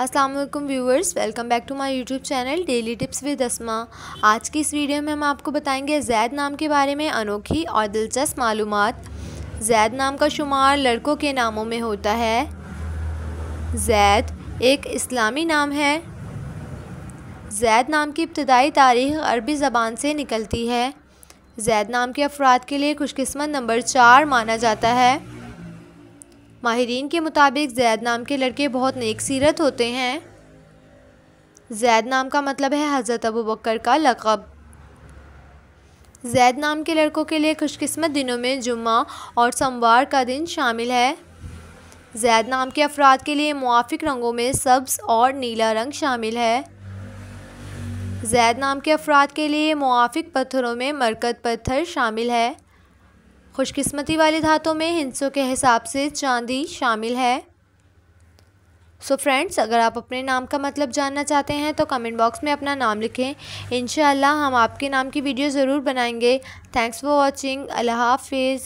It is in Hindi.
अस्सलाम वालेकुम viewers, welcome back to my YouTube channel daily tips with Asma. आज की इस वीडियो में हम आपको बताएंगे ज़ैद नाम के बारे में अनोखी और दिलचस्प मालूमात। ज़ैद नाम का शुमार लड़कों के नामों में होता है। ज़ैद एक इस्लामी नाम है। ज़ैद नाम की इब्तदाई तारीख़ अरबी ज़बान से निकलती है। ज़ैद नाम के अफराद के लिए खुशकिस्मत नंबर 4 माना जाता है। माहिरीन के मुताबिक ज़ैद नाम के लड़के बहुत नेक सीरत होते हैं। ज़ैद नाम का मतलब है हज़रत अबू बकर का लक़ब। ज़ैद नाम के लड़कों के लिए खुशकिस्मत दिनों में जुम्मा और सोमवार का दिन शामिल है। ज़ैद नाम के अफराद के लिए मुआफ़िक रंगों में सब्ज़ और नीला रंग शामिल है। ज़ैद नाम के अफराद के लिए मुआफ़िक पत्थरों में मरकत पत्थर शामिल है। खुशकिस्मती वाली धातों में हिंसों के हिसाब से चांदी शामिल है। सो फ्रेंड्स, अगर आप अपने नाम का मतलब जानना चाहते हैं तो कमेंट बॉक्स में अपना नाम लिखें। इंशाअल्लाह हम आपके नाम की वीडियो ज़रूर बनाएंगे। Thanks for watching. अल्लाह हाफिज़।